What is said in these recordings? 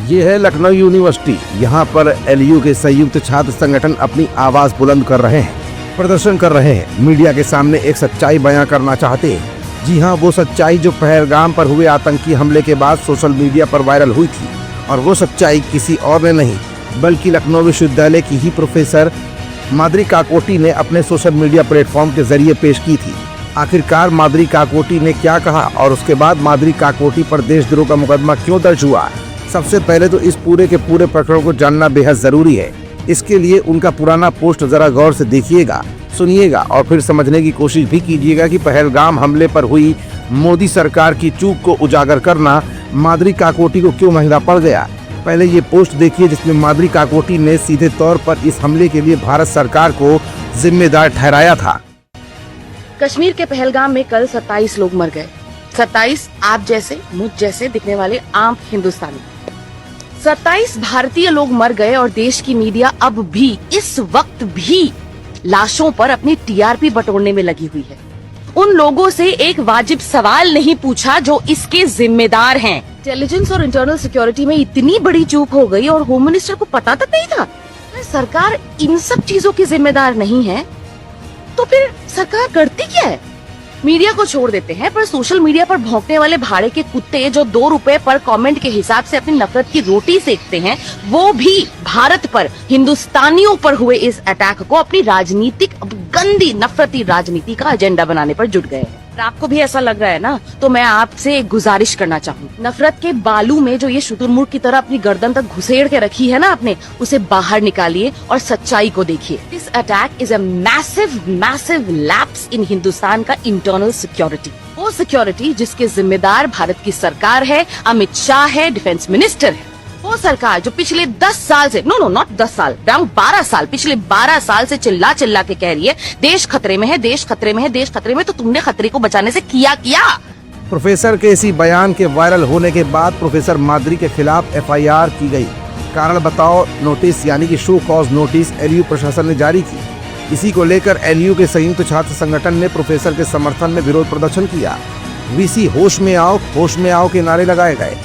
ये है लखनऊ यूनिवर्सिटी। यहाँ पर एलयू के संयुक्त छात्र संगठन अपनी आवाज बुलंद कर रहे हैं, प्रदर्शन कर रहे हैं, मीडिया के सामने एक सच्चाई बयां करना चाहते हैं। जी हाँ, वो सच्चाई जो पहलगाम पर हुए आतंकी हमले के बाद सोशल मीडिया पर वायरल हुई थी, और वो सच्चाई किसी और ने नहीं बल्कि लखनऊ विश्वविद्यालय की ही प्रोफेसर माद्री काकोटी ने अपने सोशल मीडिया प्लेटफॉर्म के जरिए पेश की थी। आखिरकार माद्री काकोटी ने क्या कहा और उसके बाद माद्री काकोटी पर देशद्रोह का मुकदमा क्यों दर्ज हुआ? सबसे पहले तो इस पूरे के पूरे प्रकरण को जानना बेहद जरूरी है। इसके लिए उनका पुराना पोस्ट जरा गौर से देखिएगा, सुनिएगा और फिर समझने की कोशिश भी कीजिएगा कि पहलगाम हमले पर हुई मोदी सरकार की चूक को उजागर करना माद्री काकोटी को क्यों महंगा पड़ गया। पहले ये पोस्ट देखिए जिसमें माद्री काकोटी ने सीधे तौर पर इस हमले के लिए भारत सरकार को जिम्मेदार ठहराया था। कश्मीर के पहलगाम में कल 27 लोग मर गए। 27 आप जैसे मुझ जैसे दिखने वाले आम हिंदुस्तानी। 27 भारतीय लोग मर गए और देश की मीडिया अब भी इस वक्त भी लाशों पर अपनी टीआरपी बटोरने में लगी हुई है। उन लोगों से एक वाजिब सवाल नहीं पूछा जो इसके जिम्मेदार हैं। इंटेलिजेंस और इंटरनल सिक्योरिटी में इतनी बड़ी चूक हो गई और होम मिनिस्टर को पता तक नहीं था। सरकार इन सब चीजों की जिम्मेदार नहीं है तो फिर सरकार करती क्या है? मीडिया को छोड़ देते हैं, पर सोशल मीडिया पर भौंकने वाले भाड़े के कुत्ते जो 2 रुपए पर कमेंट के हिसाब से अपनी नफरत की रोटी सेकते हैं, वो भी भारत पर, हिंदुस्तानियों पर हुए इस अटैक को अपनी राजनीतिक गंदी नफरती राजनीति का एजेंडा बनाने पर जुट गए हैं। आपको भी ऐसा लग रहा है ना, तो मैं आपसे एक गुजारिश करना चाहूँ, नफरत के बालू में जो ये शुतुरमुर्ग की तरह अपनी गर्दन तक घुसेड़ के रखी है ना आपने, उसे बाहर निकालिए और सच्चाई को देखिए। This attack is a massive lapse in Hindustan का इंटरनल सिक्योरिटी। वो सिक्योरिटी जिसके जिम्मेदार भारत की सरकार है, अमित शाह है, डिफेंस मिनिस्टर है। वो सरकार जो पिछले 10 साल से, नॉट 10 साल, अराउंड 12 साल, पिछले 12 साल से चिल्ला चिल्ला के कह रही है देश खतरे में है, देश खतरे में है, देश खतरे में। तो तुमने खतरे को बचाने से किया। प्रोफेसर के इसी बयान के वायरल होने के बाद प्रोफेसर माद्री के खिलाफ एफआईआर की गई। कारण बताओ नोटिस यानी कि शो कॉज नोटिस एलयू प्रशासन ने जारी की। इसी को लेकर एलयू के संयुक्त छात्र संगठन ने प्रोफेसर के समर्थन में विरोध प्रदर्शन किया। वीसी होश में आओ के नारे लगाए गए।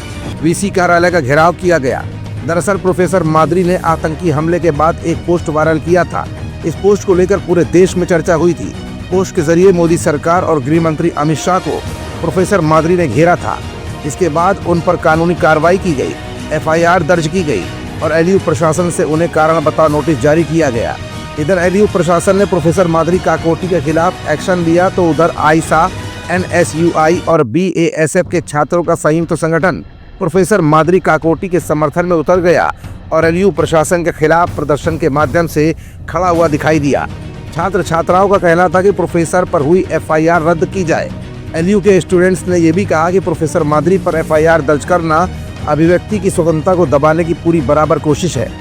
वीसी कार्यालय का घेराव किया गया। दरअसल प्रोफेसर माद्री ने आतंकी हमले के बाद एक पोस्ट वायरल किया था। इस पोस्ट को लेकर पूरे देश में चर्चा हुई थी। पोस्ट के जरिए मोदी सरकार और गृह मंत्री अमित शाह को प्रोफेसर माद्री ने घेरा था। इसके बाद उन पर कानूनी कार्रवाई की गई, एफआईआर दर्ज की गई और एलयू प्रशासन से उन्हें कारण बताओ नोटिस जारी किया गया। इधर एलयू प्रशासन ने प्रोफेसर माद्री काकोटी के खिलाफ एक्शन लिया तो उधर आईसा, एनएसयूआई और बीएएसएफ के छात्रों का संयुक्त संगठन प्रोफेसर माद्री काकोटी के समर्थन में उतर गया और एलयू प्रशासन के खिलाफ प्रदर्शन के माध्यम से खड़ा हुआ दिखाई दिया। छात्र छात्राओं का कहना था कि प्रोफेसर पर हुई एफआईआर रद्द की जाए। एलयू के स्टूडेंट्स ने यह भी कहा कि प्रोफेसर माद्री पर एफआईआर दर्ज करना अभिव्यक्ति की स्वतंत्रता को दबाने की पूरी बराबर कोशिश है।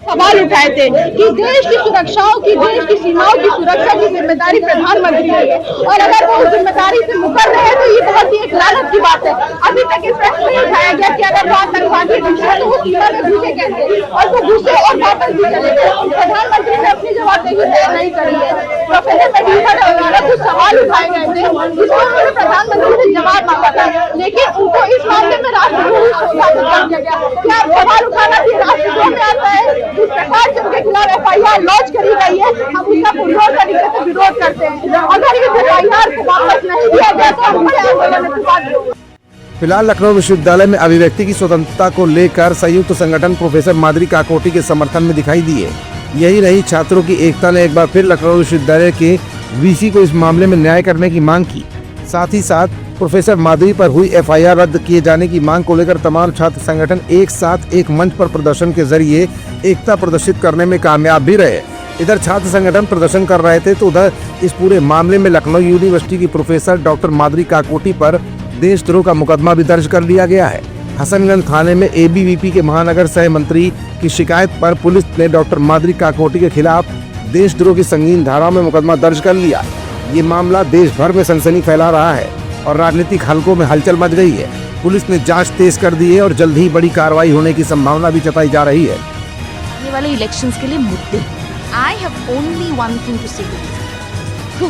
सवाल उठाए थे कि देश की सुरक्षाओं की, देश की सीमाओं की सुरक्षा की जिम्मेदारी प्रधानमंत्री की है और अगर वो उस जिम्मेदारी से मुकर रहे हैं तो ये बहुत ही एक लानत की बात है। अभी तक इस प्रश्न नहीं उठाया गया कि अगर वो आतंकवादी घुसे तो वो सीमा में घुसे कैसे और वो घुसे और वापस भी चले गए। प्रधानमंत्री ने अपनी जवाबदेही तय नहीं करी है। प्रोफेसर मेडिकल द्वारा कुछ सवाल उठाए गए थे जिसमें उन्होंने प्रधानमंत्री से जवाब मांगा था, लेकिन उनको इस मामले में राष्ट्रद्रोही घोषित कर दिया गया। क्या सवाल उठाना भी राष्ट्रद्रोह में आता है? इस प्रकार से उनके खिलाफ एफआईआर लॉन्च करी गई है, हम उसका पुरजोर तरीके से विरोध करते हैं। अगर इस एफआईआर को वापस नहीं दिया गया तो हम बड़े आंदोलन की बात करेंगे। फिलहाल लखनऊ विश्वविद्यालय में अभिव्यक्ति की स्वतंत्रता को लेकर संयुक्त संगठन प्रोफेसर माद्री काकोटी के समर्थन में दिखाई दिए। यही नहीं, छात्रों की एकता ने एक बार फिर लखनऊ विश्वविद्यालय के वीसी को इस मामले में न्याय करने की मांग की। साथ ही साथ प्रोफेसर माद्री पर हुई एफआईआर रद्द किए जाने की मांग को लेकर तमाम छात्र संगठन एक साथ एक मंच पर प्रदर्शन के जरिए एकता प्रदर्शित करने में कामयाब भी रहे। इधर छात्र संगठन प्रदर्शन कर रहे थे तो उधर इस पूरे मामले में लखनऊ यूनिवर्सिटी की प्रोफेसर डॉक्टर माद्री काकोटी पर देशद्रोह का मुकदमा भी दर्ज कर लिया गया है। हसनगंज थाने में एबीवीपी के महानगर सह मंत्री की शिकायत पर पुलिस ने डॉक्टर माद्री काकोटी के खिलाफ देशद्रोह की संगीन धाराओं में मुकदमा दर्ज कर लिया। ये मामला देश भर में सनसनी फैला रहा है और राजनीतिक हलकों में हलचल मच गई है। पुलिस ने जांच तेज कर दी है और जल्द ही बड़ी कार्रवाई होने की संभावना भी जताई जा रही है। आने वाले इलेक्शंस के लिए मुद्दे, I have only one thing to say to you.